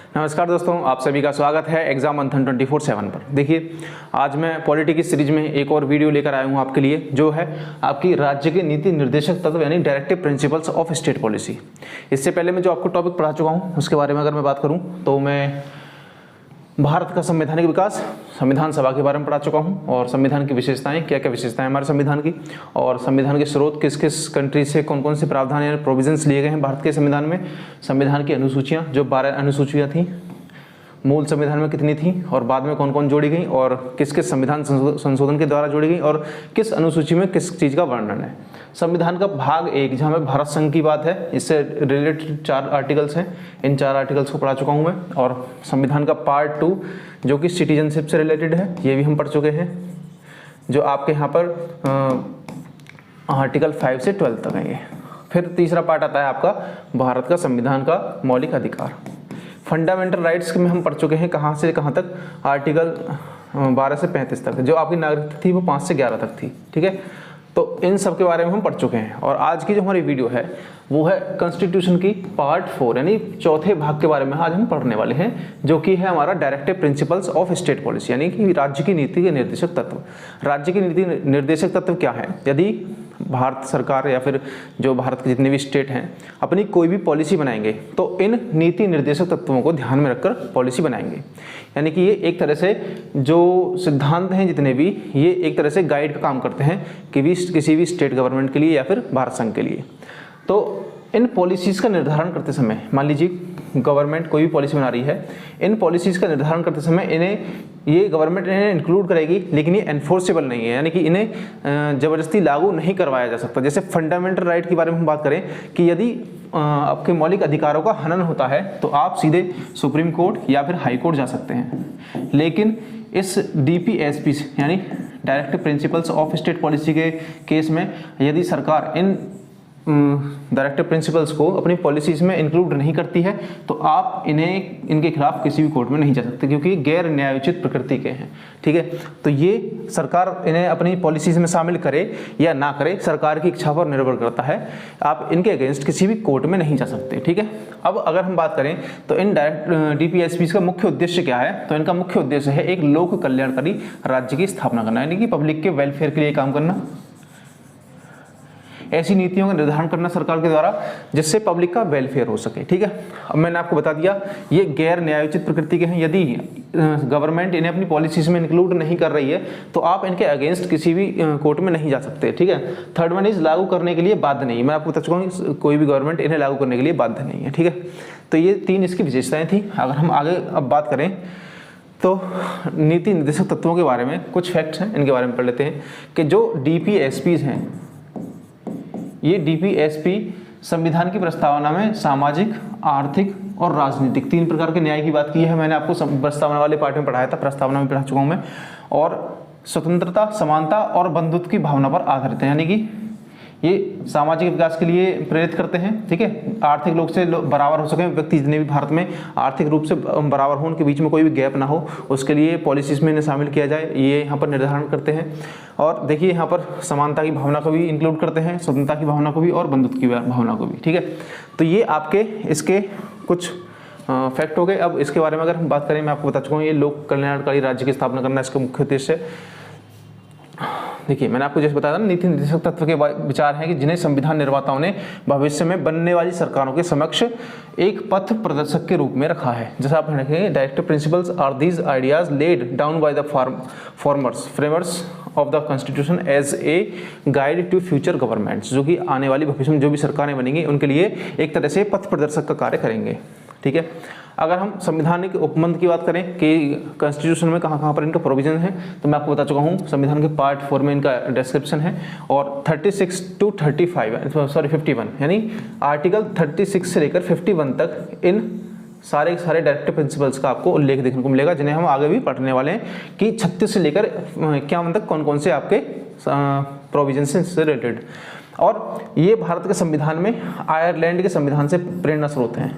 नमस्कार दोस्तों, आप सभी का स्वागत है एग्जाम मंथन 24/7 पर। देखिए, आज मैं पॉलिटी की सीरीज में एक और वीडियो लेकर आया हूं आपके लिए, जो है आपकी राज्य के नीति निर्देशक तत्व यानी directive principles of state policy. इससे पहले मैं जो आपको टॉपिक पढ़ा चुका हूं उसके बारे में अगर मैं बात करूं तो मैं भारत का संवैधानिक विकास, संविधान सभा के बारे में पढ़ा चुका हूं, और संविधान की विशेषताएं, क्या क्या विशेषताएं हमारे संविधान की, और संविधान के स्रोत किस किस कंट्री से कौन कौन से प्रावधान या प्रोविजंस लिए गए हैं भारत के संविधान में, संविधान की अनुसूचियां, जो 12 अनुसूचियां थी मूल संविधान में कितनी थी, और बाद में कौन कौन जोड़ी गई, और किस किस संविधान संशोधन के द्वारा जोड़ी गई, और किस अनुसूची में किस चीज़ का वर्णन है। संविधान का भाग 1 जहाँ में भारत संघ की बात है, इससे रिलेटेड 4 आर्टिकल्स हैं, इन 4 आर्टिकल्स को पढ़ा चुका हूँ मैं। और संविधान का पार्ट 2 जो कि सिटीजनशिप से रिलेटेड है, ये भी हम पढ़ चुके हैं, जो आपके यहाँ पर आर्टिकल 5 से 12 तक है ये। फिर तीसरा पार्ट आता है आपका भारत का संविधान का मौलिक अधिकार। फंडामेंटल राइट्स में हम पढ़ चुके हैं कहाँ से कहाँ तक, आर्टिकल 12 से 35 तक। जो आपकी नागरिकता थी वो 5 से 11 तक थी, ठीक है। तो इन सब के बारे में हम पढ़ चुके हैं। और आज की जो हमारी वीडियो है वो है कॉन्स्टिट्यूशन की पार्ट 4 यानी चौथे भाग के बारे में आज हम पढ़ने वाले हैं, जो कि है हमारा directive principles of state policy यानी कि राज्य की नीति के निर्देशक तत्व। राज्य की नीति निर्देशक तत्व क्या है? यदि भारत सरकार या फिर जो भारत के जितने भी स्टेट हैं अपनी कोई भी पॉलिसी बनाएंगे तो इन नीति निर्देशक तत्वों को ध्यान में रखकर पॉलिसी बनाएंगे। यानी कि ये एक तरह से जो सिद्धांत हैं जितने भी, ये एक तरह से गाइड का काम करते हैं कि किसी भी स्टेट गवर्नमेंट के लिए या फिर भारत संघ के लिए। तो इन पॉलिसीज़ का निर्धारण करते समय, मान लीजिए गवर्नमेंट कोई भी पॉलिसी बना रही है, इन पॉलिसीज़ का निर्धारण करते समय ये गवर्नमेंट इन्हें इंक्लूड करेगी, लेकिन ये एनफोर्सेबल नहीं है, यानी कि इन्हें ज़बरदस्ती लागू नहीं करवाया जा सकता। जैसे फंडामेंटल राइट के बारे में हम बात करें कि यदि आपके मौलिक अधिकारों का हनन होता है तो आप सीधे सुप्रीम कोर्ट या फिर हाई कोर्ट जा सकते हैं। लेकिन इस DPSP यानी directive principles of state policy के केस में यदि सरकार इन डायरेक्टिव प्रिंसिपल्स को अपनी पॉलिसीज में इंक्लूड नहीं करती है तो आप इनके खिलाफ किसी भी कोर्ट में नहीं जा सकते, क्योंकि गैर न्यायोचित प्रकृति के हैं, ठीक है। तो ये सरकार इन्हें अपनी पॉलिसीज में शामिल करे या ना करे, सरकार की इच्छा पर निर्भर करता है। आप इनके अगेंस्ट किसी भी कोर्ट में नहीं जा सकते, ठीक है। अब अगर हम बात करें तो इन DPSP का मुख्य उद्देश्य क्या है, तो इनका मुख्य उद्देश्य है एक लोक कल्याणकारी राज्य की स्थापना करना, यानी कि पब्लिक के वेलफेयर के लिए काम करना, ऐसी नीतियों का निर्धारण करना सरकार के द्वारा जिससे पब्लिक का वेलफेयर हो सके, ठीक है। अब मैंने आपको बता दिया ये गैर न्यायोचित प्रकृति के हैं। यदि गवर्नमेंट इन्हें अपनी पॉलिसीज में इंक्लूड नहीं कर रही है तो आप इनके अगेंस्ट किसी भी कोर्ट में नहीं जा सकते, ठीक है। थर्ड वन इज लागू करने के लिए बाध्य नहीं। मैं आपको बता चुका हूँ कोई भी गवर्नमेंट इन्हें लागू करने के लिए बाध्य नहीं है, ठीक है। तो ये 3 इसकी विशेषताएं थी। अगर हम आगे अब बात करें तो नीति निर्देशक तत्वों के बारे में कुछ फैक्ट्स हैं, इनके बारे में पढ़ लेते हैं कि जो DPSPs हैं, ये DPSP संविधान की प्रस्तावना में सामाजिक, आर्थिक और राजनीतिक 3 प्रकार के न्याय की बात की है। मैंने आपको प्रस्तावना वाले पार्ट में पढ़ाया था, प्रस्तावना में पढ़ा चुका हूँ मैं। और स्वतंत्रता, समानता और बंधुत्व की भावना पर आधारित है, यानी कि ये सामाजिक विकास के लिए प्रेरित करते हैं, ठीक है। आर्थिक लोग से बराबर हो सके व्यक्ति, जितने भी भारत में आर्थिक रूप से बराबर हो, उनके बीच में कोई भी गैप ना हो, उसके लिए पॉलिसीज में इन्हें शामिल किया जाए, ये यहाँ पर निर्धारण करते हैं। और देखिए यहाँ पर समानता की भावना को भी इंक्लूड करते हैं, स्वतंत्रता की भावना को भी और बंधुत्व की भावना को भी, ठीक है। तो ये आपके इसके कुछ फैक्ट हो गए। अब इसके बारे में अगर हम बात करें, मैं आपको बता चुका हूँ ये लोक कल्याणकारी राज्य की स्थापना करना इसका मुख्य उद्देश्य। देखिए, मैंने आपको जैसे बताया था, नीति निर्देशक तत्व के विचार हैं कि जिन्हें संविधान निर्माताओं ने भविष्य में बनने वाली सरकारों के समक्ष एक पथ प्रदर्शक के रूप में रखा है। जैसा आप देखेंगे, directive principles are these ideas laid down by the framers of the constitution as a guide to future governments, जो कि आने वाली भविष्य में जो भी सरकारें बनेंगी उनके लिए एक तरह से पथ प्रदर्शक का कार्य करेंगे, ठीक है। अगर हम संविधानिक उपबंध की बात करें कि कॉन्स्टिट्यूशन में कहाँ पर इनका प्रोविजन है, तो मैं आपको बता चुका हूँ संविधान के पार्ट 4 में इनका डिस्क्रिप्शन है। और 36 to 51 यानी आर्टिकल 36 से लेकर 51 तक इन सारे डायरेक्टिव प्रिंसिपल्स का आपको उल्लेख देखने को मिलेगा, जिन्हें हम आगे भी पढ़ने वाले हैं कि 36 से लेकर 51 तक कौन कौन से आपके प्रोविजन से रिलेटेड। और ये भारत के संविधान में आयरलैंड के संविधान से प्रेरणा स्रोत हैं,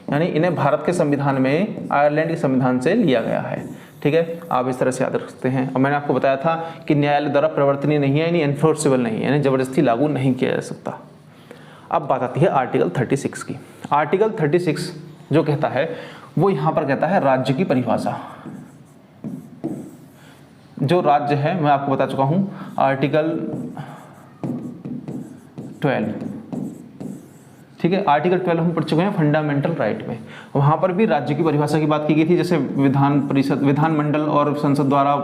यानी इन्हें भारत के संविधान में आयरलैंड के संविधान से लिया गया है, ठीक है। आप इस तरह से याद रख सकते हैं। और मैंने आपको बताया था कि न्यायालय द्वारा प्रवर्तनीय नहीं है, यानी एनफोर्सेबल नहीं है, यानी जबरदस्ती लागू नहीं किया जा सकता। अब बात आती है आर्टिकल 36 की। आर्टिकल 36 जो कहता है वो यहाँ पर कहता है राज्य की परिभाषा। जो राज्य है मैं आपको बता चुका हूँ, आर्टिकल 12, ठीक है। आर्टिकल 12 हम पढ़ चुके हैं फंडामेंटल राइट में, वहाँ पर भी राज्य की परिभाषा की बात की गई थी, जैसे विधान परिषद, विधानमंडल और संसद द्वारा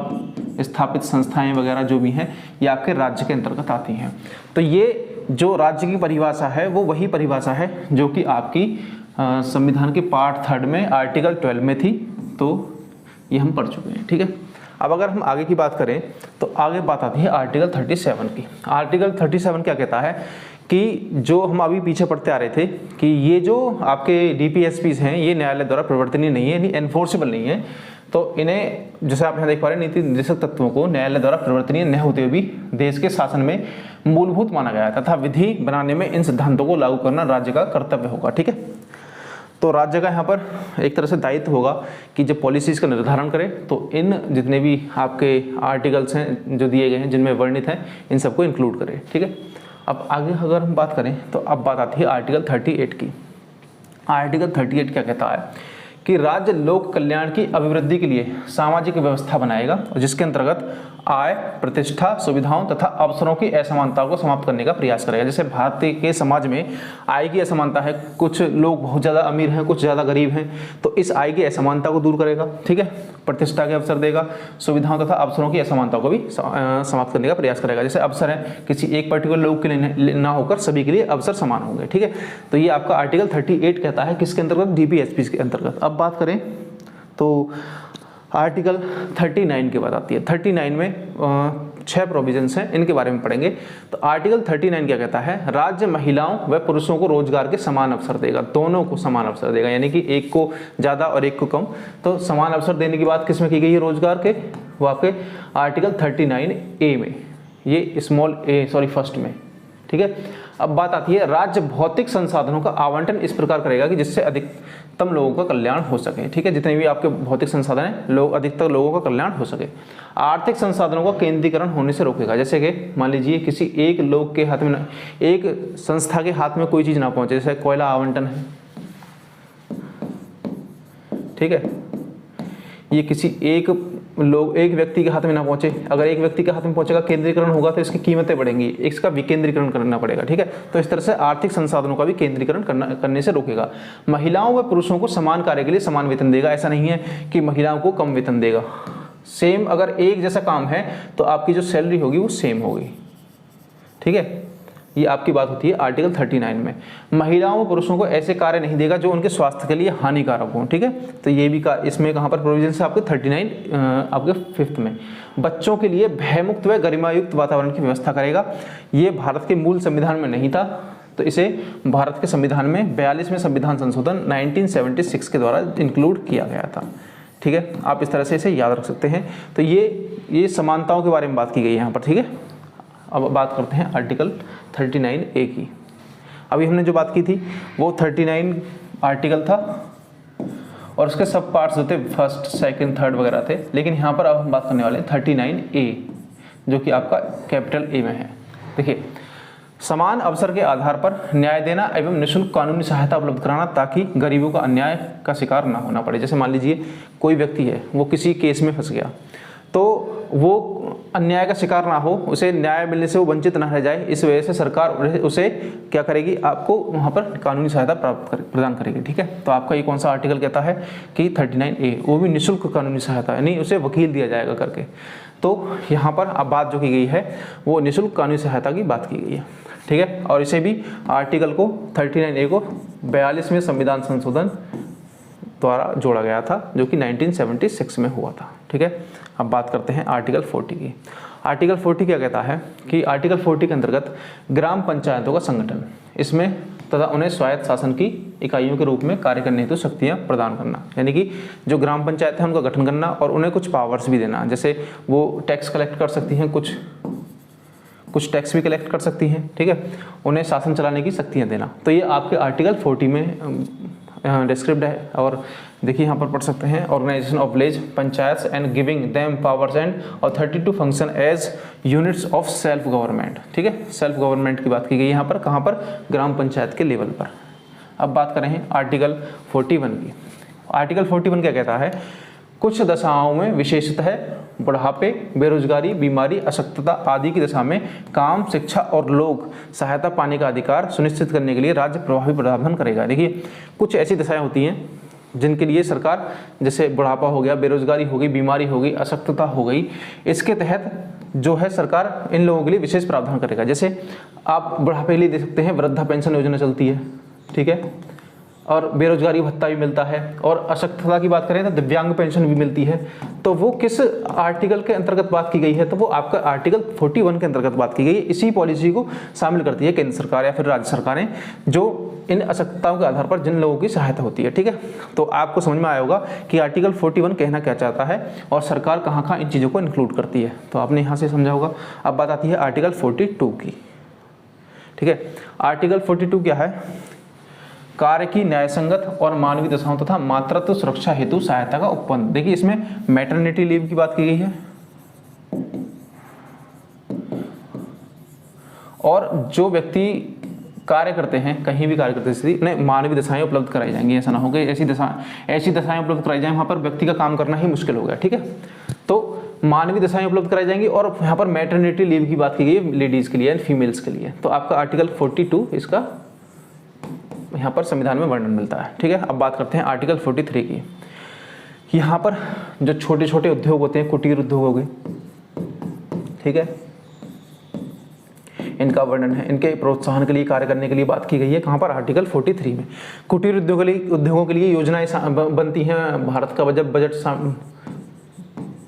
स्थापित संस्थाएं वगैरह जो भी हैं ये आपके राज्य के अंतर्गत आती हैं। तो ये जो राज्य की परिभाषा है वो वही परिभाषा है जो कि आपकी संविधान के पार्ट 3 में आर्टिकल 12 में थी, तो ये हम पढ़ चुके हैं, ठीक है। अब अगर हम आगे की बात करें तो आगे बात आती है आर्टिकल 37 की। आर्टिकल 37 क्या कहता है कि जो हम अभी पीछे पढ़ते आ रहे थे कि ये जो आपके DPSPs हैं ये न्यायालय द्वारा प्रवर्तनीय नहीं है, यानी एनफोर्सेबल नहीं है, तो इन्हें जैसे आप यहाँ देख पा रहे हैं नीति निर्देशक तत्वों को न्यायालय द्वारा प्रवर्तनीय न होते हुए भी देश के शासन में मूलभूत माना गया तथा विधि बनाने में इन सिद्धांतों को लागू करना राज्य का कर्तव्य होगा, ठीक है। तो राज्य का यहाँ पर एक तरह से दायित्व होगा कि जब पॉलिसीज का निर्धारण करे तो इन जितने भी आपके आर्टिकल्स हैं जो दिए गए हैं जिनमें वर्णित हैं इन सबको इंक्लूड करे, ठीक है। अब आगे अगर हम बात करें तो अब बात आती है आर्टिकल 38 की। आर्टिकल 38 क्या कहता है कि राज्य लोक कल्याण की अभिवृद्धि के लिए सामाजिक व्यवस्था बनाएगा और जिसके अंतर्गत आय, प्रतिष्ठा, सुविधाओं तथा अवसरों की असमानता को समाप्त करने का प्रयास करेगा। जैसे भारतीय के समाज में आय की असमानता है, कुछ लोग बहुत ज़्यादा अमीर हैं, कुछ ज़्यादा गरीब हैं, तो इस आय की असमानता को दूर करेगा, ठीक है। प्रतिष्ठा के अवसर देगा, सुविधाओं तथा अवसरों की असमानता को भी समाप्त करने का प्रयास करेगा। जैसे अवसर है किसी एक पर्टिकुलर लोग के लिए ना होकर सभी के लिए अवसर समान होंगे, ठीक है। तो ये आपका आर्टिकल 38 कहता है किसके अंतर्गत, DPSP के अंतर्गत। अब बात करें तो आर्टिकल 39 की बात आती है। 39 में 6 प्रोविजंस हैं, इनके बारे में पढ़ेंगे। तो आर्टिकल 39 क्या कहता है, राज्य महिलाओं व पुरुषों को रोजगार के समान अवसर देगा, दोनों को समान अवसर देगा, यानी कि एक को ज़्यादा और एक को कम। तो समान अवसर देने की बात किस में की गई है रोजगार के, वो आपके आर्टिकल 39A में, ये फर्स्ट में, ठीक है। अब बात आती है राज्य भौतिक संसाधनों का आवंटन इस प्रकार करेगा कि जिससे अधिकतम लोगों का कल्याण हो सके, ठीक है। जितने भी आपके भौतिक संसाधन हैं अधिकतर लोगों का कल्याण हो सके। आर्थिक संसाधनों का केंद्रीकरण होने से रोकेगा, जैसे कि मान लीजिए किसी एक लोग के हाथ में, एक संस्था के हाथ में कोई चीज़ ना पहुंचे, जैसे कोयला आवंटन है, ठीक है, ये किसी एक व्यक्ति के हाथ में ना पहुंचे। अगर एक व्यक्ति के हाथ में पहुंचेगा, केंद्रीकरण होगा तो इसकी कीमतें बढ़ेंगी, इसका विकेंद्रीकरण करना पड़ेगा, ठीक है। तो इस तरह से आर्थिक संसाधनों का भी केंद्रीकरण करने से रोकेगा। महिलाओं व पुरुषों को समान कार्य के लिए समान वेतन देगा, ऐसा नहीं है कि महिलाओं को कम वेतन देगा। सेम अगर एक जैसा काम है तो आपकी जो सैलरी होगी वो सेम होगी, ठीक है। ये आपकी बात होती है आर्टिकल 39 में। महिलाओं व पुरुषों को ऐसे कार्य नहीं देगा जो उनके स्वास्थ्य के लिए हानिकारक हों, ठीक है। तो ये भी इसमें कहाँ पर प्रोविजन है आपके 39 आपके 5th में। बच्चों के लिए भयमुक्त व गरिमायुक्त वातावरण की व्यवस्था करेगा। ये भारत के मूल संविधान में नहीं था, तो इसे भारत के संविधान में 42वें संविधान संशोधन 1976 के द्वारा इंक्लूड किया गया था, ठीक है। आप इस तरह से इसे याद रख सकते हैं। तो ये समानताओं के बारे में बात की गई है यहाँ पर, ठीक है। अब बात करते हैं आर्टिकल 39A की। अभी हमने जो बात की थी वो 39 आर्टिकल था और उसके सब पार्ट्स जो थे 1st, 2nd, 3rd वगैरह थे, लेकिन यहाँ पर अब हम बात करने वाले हैं 39A, जो कि आपका कैपिटल A में है। देखिए, समान अवसर के आधार पर न्याय देना एवं निःशुल्क कानूनी सहायता उपलब्ध कराना ताकि गरीबों का अन्याय का शिकार ना होना पड़े। जैसे मान लीजिए कोई व्यक्ति है, वो किसी केस में फंस गया, तो वो अन्याय का शिकार ना हो, उसे न्याय मिलने से वो वंचित ना रह जाए, इस वजह से सरकार उसे क्या करेगी, आपको वहाँ पर कानूनी सहायता प्रदान करेगी, ठीक है। तो आपका ये कौन सा आर्टिकल कहता है कि 39A, वो भी निःशुल्क कानूनी सहायता, यानी उसे वकील दिया जाएगा करके। तो यहाँ पर अब बात जो की गई है वो निःशुल्क कानूनी सहायता की बात की गई है, ठीक है। और इसे भी आर्टिकल को 39A को 42वें संविधान संशोधन द्वारा जोड़ा गया था, जो कि 1976 में हुआ था, ठीक है। अब बात करते हैं आर्टिकल 40 की। आर्टिकल 40 क्या कहता है कि आर्टिकल 40 के अंतर्गत ग्राम पंचायतों का संगठन, इसमें तथा उन्हें स्वायत्त शासन की इकाइयों के रूप में कार्य करने हेतु शक्तियाँ प्रदान करना, यानी कि जो ग्राम पंचायत है उनका गठन करना और उन्हें कुछ पावर्स भी देना। जैसे वो टैक्स कलेक्ट कर सकती हैं, कुछ टैक्स भी कलेक्ट कर सकती हैं, ठीक है। उन्हें शासन चलाने की शक्तियाँ देना। तो ये आपके आर्टिकल 40 में डिस्क्रिप्ट है। और देखिए यहाँ पर पढ़ सकते हैं, organisation of village panchayat and giving them powers and authority to function as units of self government, ठीक है। सेल्फ गवर्नमेंट की बात की गई यहाँ पर, कहाँ पर, ग्राम पंचायत के लेवल पर। अब बात करें आर्टिकल 41 की। आर्टिकल 41 क्या कहता है, कुछ दशाओं में विशेषतः बुढ़ापे, बेरोजगारी, बीमारी, अशक्तता आदि की दशा में काम, शिक्षा और लोक सहायता पाने का अधिकार सुनिश्चित करने के लिए राज्य प्रभावी प्रावधान करेगा। देखिए कुछ ऐसी दशाएं होती हैं जिनके लिए सरकार, जैसे बुढ़ापा हो गया, बेरोजगारी हो गई, बीमारी हो गई, अशक्तता हो गई, इसके तहत जो है सरकार इन लोगों के लिए विशेष प्रावधान करेगा। जैसे आप बुढ़ापे के लिए दे सकते हैं, वृद्धा पेंशन योजना चलती है, ठीक है, और बेरोजगारी भत्ता भी मिलता है, और अशक्तता की बात करें तो दिव्यांग पेंशन भी मिलती है। तो वो किस आर्टिकल के अंतर्गत बात की गई है, तो वो आपका आर्टिकल 41 के अंतर्गत बात की गई है। इसी पॉलिसी को शामिल करती है केंद्र सरकार या फिर राज्य सरकारें, जो इन अशक्तताओं के आधार पर जिन लोगों की सहायता होती है, ठीक है। तो आपको समझ में आया होगा कि आर्टिकल 41 कहना क्या चाहता है और सरकार कहाँ कहाँ इन चीज़ों को इंक्लूड करती है, तो आपने यहाँ से समझा होगा। अब बात आती है आर्टिकल 42 की, ठीक है। आर्टिकल 42 क्या है, कार्य की न्यायसंगत और मानवीय दशाओं तथा मातृत्व सुरक्षा हेतु सहायता का उपबंध। देखिए इसमें मैटरनिटी लीव की बात की गई है, और जो व्यक्ति कार्य करते हैं, कहीं भी कार्य करते स्थिति उन्हें मानवीय दशाएं उपलब्ध कराई जाएंगी। ऐसा ना हो कि ऐसी दशाएं उपलब्ध कराई जाएं वहाँ पर व्यक्ति का काम करना ही मुश्किल हो गया, ठीक है। तो मानवीय दशाएं उपलब्ध कराई जाएंगी, और यहाँ पर मैटरनिटी लीव की बात की गई है लेडीज़ के लिए एंड फीमेल्स के लिए। तो आपका आर्टिकल 42 इसका यहाँ पर संविधान में वर्णन मिलता है, ठीक है। अब बात करते हैं आर्टिकल 43 की। यहाँ पर जो छोटे छोटे उद्योग होते हैं, कुटीर उद्योग हो गए, ठीक है, इनका वर्णन है, इनके प्रोत्साहन के लिए कार्य करने के लिए बात की गई है। कहाँ पर, आर्टिकल 43 में। कुटीर उद्योगों के लिए योजनाएं बनती हैं, भारत का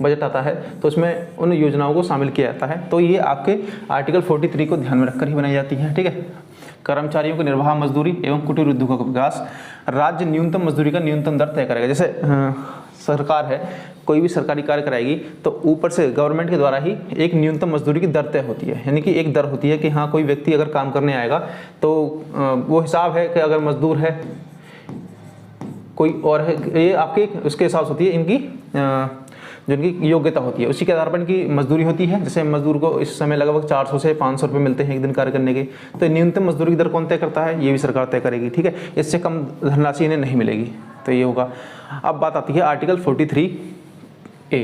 बजट आता है तो उसमें उन योजनाओं को शामिल किया जाता है। तो ये आपके आर्टिकल 43 को ध्यान में रखकर ही बनाई जाती है, ठीक है। कर्मचारियों को निर्वाह मजदूरी एवं कुटीर उद्योगों का विकास, राज्य न्यूनतम मजदूरी का न्यूनतम दर तय करेगा। जैसे सरकार है, कोई भी सरकारी कार्य कराएगी तो ऊपर से गवर्नमेंट के द्वारा ही एक न्यूनतम मजदूरी की दर तय होती है, यानी कि एक दर होती है कि हाँ कोई व्यक्ति अगर काम करने आएगा तो वो हिसाब है कि अगर मजदूर है कोई और है, ये आपके उसके हिसाब से होती है, इनकी जो इनकी योग्यता होती है उसी के आधार पर इनकी मजदूरी होती है। जैसे मजदूर को इस समय लगभग 400 से 500 रुपये मिलते हैं एक दिन कार्य करने के, तो न्यूनतम मजदूरी की दर कौन तय करता है, ये भी सरकार तय करेगी, ठीक है। इससे कम धनराशि इन्हें नहीं मिलेगी, तो ये होगा। अब बात आती है आर्टिकल 43A।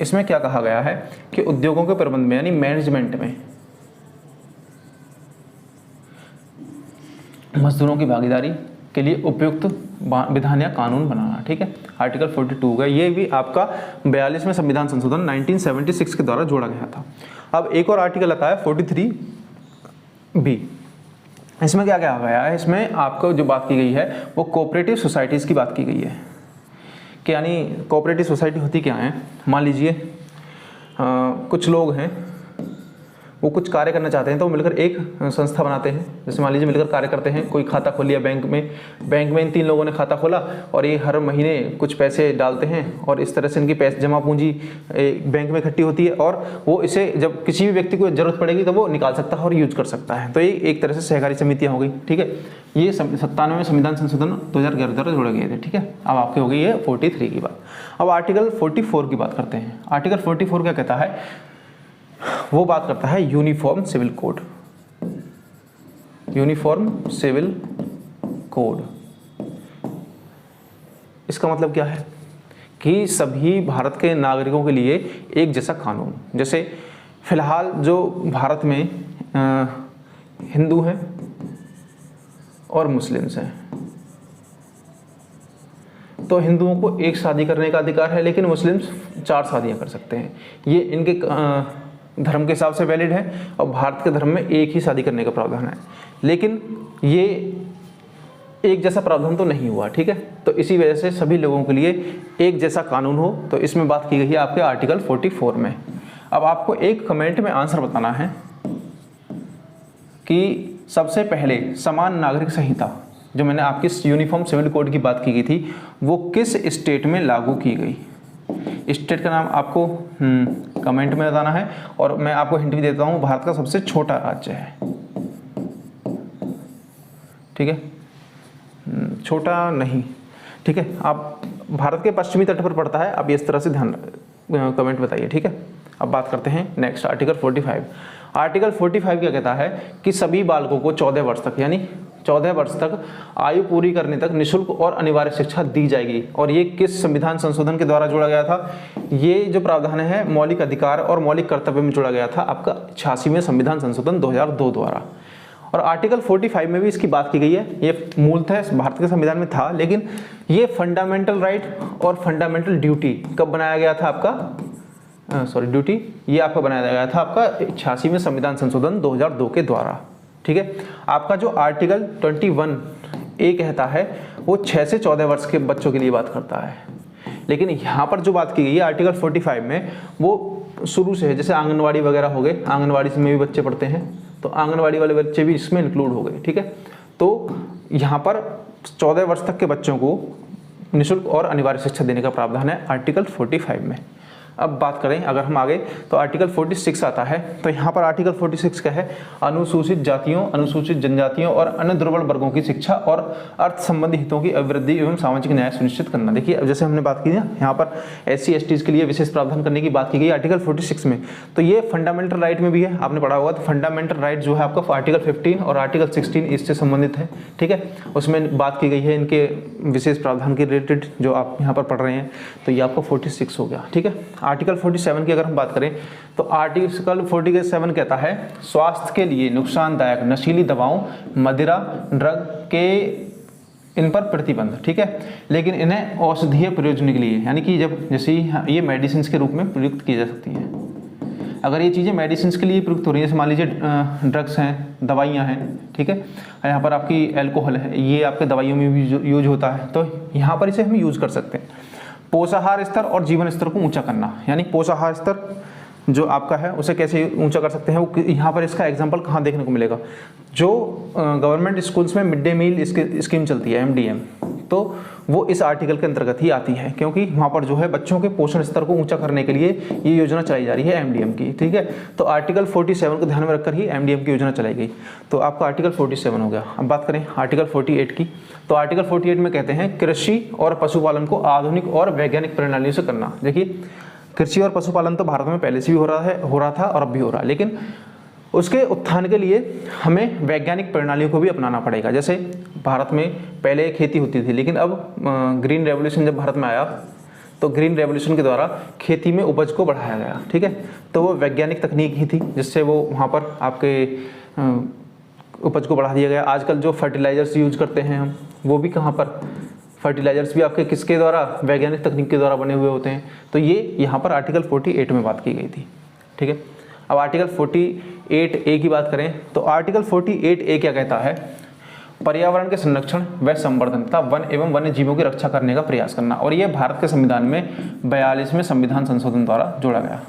इसमें क्या कहा गया है कि उद्योगों के प्रबंध में यानी मैनेजमेंट में मजदूरों की भागीदारी के लिए उपयुक्त विधान या कानून बनाना, ठीक है। आर्टिकल 42 का ये भी आपका 42वें संविधान संशोधन 1976 के द्वारा जोड़ा गया था। अब एक और आर्टिकल आता है 43B। इसमें क्या क्या गया है, इसमें आपको जो बात की गई है वो कोऑपरेटिव सोसाइटीज़ की बात की गई है कि यानी कोऑपरेटिव सोसाइटी होती क्या है। मान लीजिए कुछ लोग हैं वो कुछ कार्य करना चाहते हैं तो वो मिलकर एक संस्था बनाते हैं। जैसे मान लीजिए मिलकर कार्य करते हैं, कोई खाता खोल लिया बैंक में इन 3 लोगों ने खाता खोला और ये हर महीने कुछ पैसे डालते हैं और इस तरह से इनकी पैसे जमा पूंजी बैंक में इकट्ठी होती है और वो इसे जब किसी भी व्यक्ति को जरूरत पड़ेगी तो वो निकाल सकता है और यूज कर सकता है। तो ये एक तरह से सहकारी समितियाँ हो गई, ठीक है। ये 97वें संविधान संशोधन 2011 द्वारा जोड़े गए थे, ठीक है। अब आपकी हो गई है 43 की बात। अब आर्टिकल 44 की बात करते हैं। आर्टिकल 44 क्या कहता है, वो बात करता है uniform civil code. Uniform civil code इसका मतलब क्या है कि सभी भारत के नागरिकों के लिए एक जैसा कानून। जैसे फिलहाल जो भारत में हिंदू हैं और मुस्लिम्स हैं, तो हिंदुओं को एक शादी करने का अधिकार है लेकिन मुस्लिम्स 4 शादियां कर सकते हैं। ये इनके धर्म के हिसाब से वैलिड है और भारत के धर्म में एक ही शादी करने का प्रावधान है, लेकिन ये एक जैसा प्रावधान तो नहीं हुआ, ठीक है। तो इसी वजह से सभी लोगों के लिए एक जैसा कानून हो, तो इसमें बात की गई है आपके आर्टिकल 44 में। अब आपको एक कमेंट में आंसर बताना है कि सबसे पहले समान नागरिक संहिता जो मैंने आपकी यूनिफॉर्म सिविल कोड की बात की गई थी वो किस स्टेट में लागू की गई। स्टेट का नाम आपको कमेंट में बताना है और मैं आपको हिंट भी देता हूँ, भारत का सबसे छोटा राज्य है, ठीक है। छोटा नहीं, ठीक है। आप भारत के पश्चिमी तट पर पड़ता है, आप इस तरह से ध्यान कमेंट बताइए, ठीक है। अब बात करते हैं नेक्स्ट आर्टिकल 45। आर्टिकल 45 क्या कहता है कि सभी बालकों को 14 वर्ष तक यानी 14 वर्ष तक आयु पूरी करने तक निःशुल्क और अनिवार्य शिक्षा दी जाएगी। और ये किस संविधान संशोधन के द्वारा जोड़ा गया था? ये जो प्रावधान है मौलिक अधिकार और मौलिक कर्तव्य में जोड़ा गया था आपका 86वें संविधान संशोधन 2002 द्वारा। और आर्टिकल 45 में भी इसकी बात की गई है। ये मूलतः भारत के संविधान में था, लेकिन ये फंडामेंटल राइट और फंडामेंटल ड्यूटी कब बनाया गया था आपका, ड्यूटी ये आपका बनाया गया था आपका 86वें संविधान संशोधन 2002 के द्वारा। ठीक है, आपका जो आर्टिकल 21A कहता है वो 6 से 14 वर्ष के बच्चों के लिए बात करता है, लेकिन यहाँ पर जो बात की गई है आर्टिकल 45 में वो शुरू से है। जैसे आंगनवाड़ी वगैरह हो गए, आंगनवाड़ी में भी बच्चे पढ़ते हैं, तो आंगनवाड़ी वाले बच्चे भी इसमें इंक्लूड हो गए। ठीक है, तो यहाँ पर 14 वर्ष तक के बच्चों को निःशुल्क और अनिवार्य शिक्षा देने का प्रावधान है आर्टिकल 45 में। अब बात करें अगर हम आगे तो आर्टिकल 46 आता है। तो यहाँ पर आर्टिकल 46 का है अनुसूचित जातियों, अनुसूचित जनजातियों और अन्य दुर्बल वर्गों की शिक्षा और अर्थ संबंधी हितों की अभिवृद्धि एवं सामाजिक न्याय सुनिश्चित करना। देखिए अब जैसे हमने बात की ना, यहाँ पर SC STs के लिए विशेष प्रावधान करने की बात की गई आर्टिकल 46 में। तो ये फंडामेंटल राइट में भी है, आपने पढ़ा होगा। तो फंडामेंटल राइट जो है आपका आर्टिकल 15 और आर्टिकल 16 इससे संबंधित है। ठीक है, उसमें बात की गई है इनके विशेष प्रावधान के रिलेटेड जो आप यहाँ पर पढ़ रहे हैं। तो ये आपका 46 हो गया। ठीक है, आर्टिकल 47 की अगर हम बात करें तो आर्टिकल 47 कहता है स्वास्थ्य के लिए नुकसानदायक नशीली दवाओं, मदिरा, ड्रग के इन पर प्रतिबंध। ठीक है, लेकिन इन्हें औषधीय प्रयोजन के लिए, यानी कि जब जैसे ये मेडिसिन के रूप में प्रयुक्त की जा सकती हैं। अगर ये चीज़ें मेडिसिन के लिए प्रयुक्त हो रही है, जैसे मान लीजिए ड्रग्स हैं, दवाइयाँ हैं, ठीक है, यहाँ पर आपकी एल्कोहल है, ये आपके दवाइयों में भी यूज होता है, तो यहाँ पर इसे हम यूज कर सकते हैं। पोषाहार स्तर और जीवन स्तर को ऊंचा करना, यानी पोषाहार स्तर जो आपका है उसे कैसे ऊंचा कर सकते हैं, वो यहाँ पर इसका एग्जांपल कहाँ देखने को मिलेगा? जो गवर्नमेंट स्कूल्स में मिड डे मील स्कीम चलती है MDM, तो वो इस आर्टिकल के अंतर्गत ही आती है, क्योंकि वहाँ पर जो है बच्चों के पोषण स्तर को ऊंचा करने के लिए ये योजना चलाई जा रही है MDM की। ठीक है, तो आर्टिकल 47 को ध्यान में रखकर ही MDM की योजना चलाई गई। तो आपका आर्टिकल 47 हो गया। अब बात करें आर्टिकल 48 की। तो आर्टिकल 48 में कहते हैं कृषि और पशुपालन को आधुनिक और वैज्ञानिक प्रणालियों से करना। देखिए कृषि और पशुपालन तो भारत में पहले से भी हो रहा था और अब भी हो रहा है, लेकिन उसके उत्थान के लिए हमें वैज्ञानिक प्रणालियों को भी अपनाना पड़ेगा। जैसे भारत में पहले खेती होती थी, लेकिन अब ग्रीन रेवोल्यूशन जब भारत में आया तो ग्रीन रेवोल्यूशन के द्वारा खेती में उपज को बढ़ाया गया। ठीक है, तो वो वैज्ञानिक तकनीक ही थी जिससे वो वहाँ पर आपके उपज को बढ़ा दिया गया। आजकल जो फर्टिलाइजर्स यूज करते हैं हम, वो भी कहाँ पर, फर्टिलाइजर्स भी आपके किसके द्वारा, वैज्ञानिक तकनीक के द्वारा बने हुए होते हैं। तो ये यहाँ पर आर्टिकल 48 में बात की गई थी। ठीक है, अब आर्टिकल 48A की बात करें तो आर्टिकल 48A क्या कहता है? पर्यावरण के संरक्षण व संवर्धन तथा वन एवं वन्य जीवों की रक्षा करने का प्रयास करना। और ये भारत के संविधान में 42वें संविधान संशोधन द्वारा जोड़ा गया।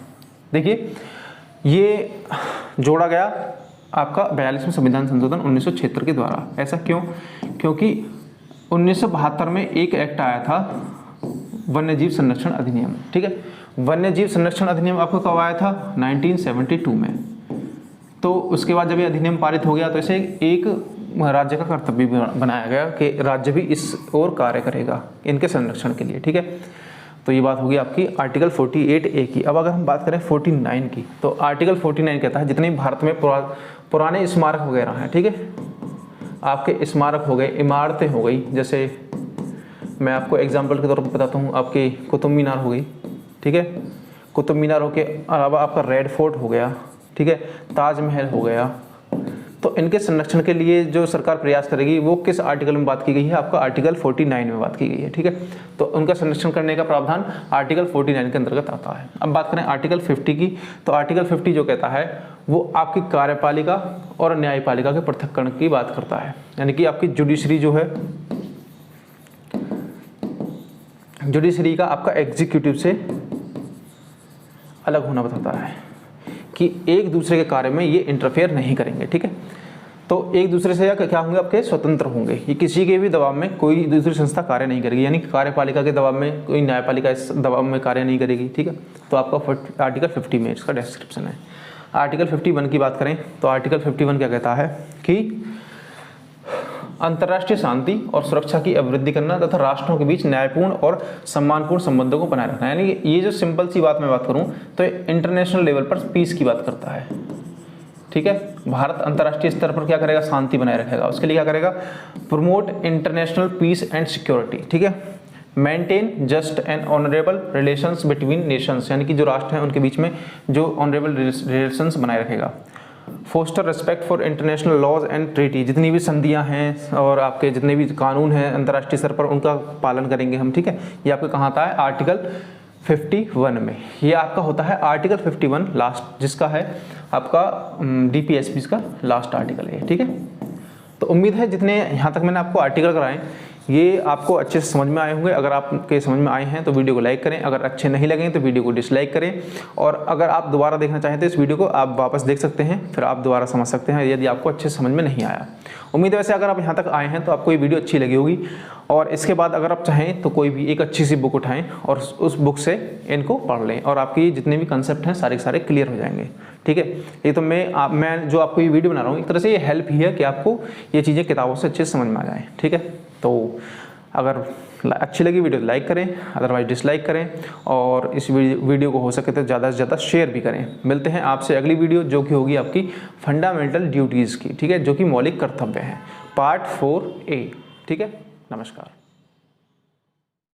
देखिए ये जोड़ा गया आपका 42वें संविधान संशोधन 1976 के द्वारा। ऐसा क्यों? क्योंकि 1972 में एक एक्ट आया था वन्यजीव संरक्षण अधिनियम। ठीक है, वन्यजीव संरक्षण अधिनियम आपको कब आया था? 1972 में। तो उसके बाद जब ये अधिनियम पारित हो गया तो इसे एक राज्य का कर्तव्य बनाया गया कि राज्य भी इस ओर कार्य करेगा इनके संरक्षण के लिए। ठीक है, तो ये बात होगी आपकी आर्टिकल 48A की। अब अगर हम बात करें 49 की, तो आर्टिकल 49 कहता है जितने भारत में पुराने स्मारक वगैरह हैं, ठीक है, आपके स्मारक हो गए, इमारतें हो गई, जैसे मैं आपको एग्जाम्पल के तौर पर बताता हूँ, आपकी कुतुब मीनार हो गई। ठीक है, कुतुब मीनारों के अलावा आपका रेड फोर्ट हो गया। ठीक है, ताजमहल हो गया। तो इनके संरक्षण के लिए जो सरकार प्रयास करेगी वो किस आर्टिकल में बात की गई है? आपका आर्टिकल 49 में बात की गई है। ठीक है, तो उनका संरक्षण करने का प्रावधान आर्टिकल 49 के अंतर्गत आता है। अब बात करें आर्टिकल 50 की, तो आर्टिकल 50 जो कहता है वो आपकी कार्यपालिका और न्यायपालिका के पृथक्करण की बात करता है। यानी कि आपकी जुडिशरी जो है, जुडिशरी का आपका एग्जीक्यूटिव से अलग होना बताता है कि एक दूसरे के कार्य में ये इंटरफेयर नहीं करेंगे। ठीक है, तो एक दूसरे से क्या होंगे? आपके स्वतंत्र होंगे। ये किसी के भी दबाव में कोई दूसरी संस्था कार्य नहीं करेगी, यानी कार्यपालिका के दबाव में कोई न्यायपालिका इस दबाव में कार्य नहीं करेगी। ठीक है, तो आपका आर्टिकल 50 में इसका डिस्क्रिप्शन है। आर्टिकल 51 की बात करें तो आर्टिकल 51 क्या कहता है कि अंतर्राष्ट्रीय शांति और सुरक्षा की अभिवृद्धि करना तथा राष्ट्रों के बीच न्यायपूर्ण और सम्मानपूर्ण संबंधों को बनाए रखना। यानी ये जो सिंपल सी बात मैं बात करूं तो इंटरनेशनल लेवल पर पीस की बात करता है। ठीक है। भारत अंतर्राष्ट्रीय स्तर पर क्या करेगा, शांति बनाए रखेगा। उसके लिए क्या करेगा, promote international peace and security, ठीक है। Maintain just and honourable relations between nations, यानी कि जो राष्ट्र हैं उनके बीच में जो ऑनरेबल रिलेशंस बनाए रखेगा। Foster respect for international laws and treaty, जितनी भी संधियां हैं और आपके जितने भी कानून हैं अंतर्राष्ट्रीय स्तर पर उनका पालन करेंगे हम, ठीक है। ये आपका कहाँ आता है, आर्टिकल 51 में। ये आपका होता है आर्टिकल 51 लास्ट, जिसका है आपका DPSP का लास्ट आर्टिकल है, ठीक है। तो उम्मीद है जितने यहाँ तक मैंने आपको आर्टिकल कराए ये आपको अच्छे से समझ में आए होंगे। अगर आपके समझ में आए हैं तो वीडियो को लाइक करें, अगर अच्छे नहीं लगे तो वीडियो को डिसलाइक करें, और अगर आप दोबारा देखना चाहें तो इस वीडियो को आप वापस देख सकते हैं, फिर आप दोबारा समझ सकते हैं यदि आपको अच्छे से समझ में नहीं आया। उम्मीद है वैसे अगर आप यहाँ तक आए हैं तो आपको ये वीडियो अच्छी लगी होगी, और इसके बाद अगर आप चाहें तो कोई भी एक अच्छी सी बुक उठाएं और उस बुक से इनको पढ़ लें, और आपकी जितने भी कंसेप्ट हैं सारे के सारे क्लियर हो जाएंगे, ठीक है। ये तो मैं जो आपको ये वीडियो बना रहा हूँ एक तरह से ये हेल्प ही है कि आपको ये चीज़ें किताबों से अच्छे से समझ में आ जाएँ, ठीक है। तो अगर अच्छी लगी वीडियो तो लाइक करें, अदरवाइज डिसलाइक करें, और इस वीडियो को हो सके तो ज़्यादा से ज़्यादा शेयर भी करें। मिलते हैं आपसे अगली वीडियो जो कि होगी आपकी फंडामेंटल ड्यूटीज़ की, ठीक है, जो कि मौलिक कर्तव्य हैं, पार्ट 4A, ठीक है। नमस्कार।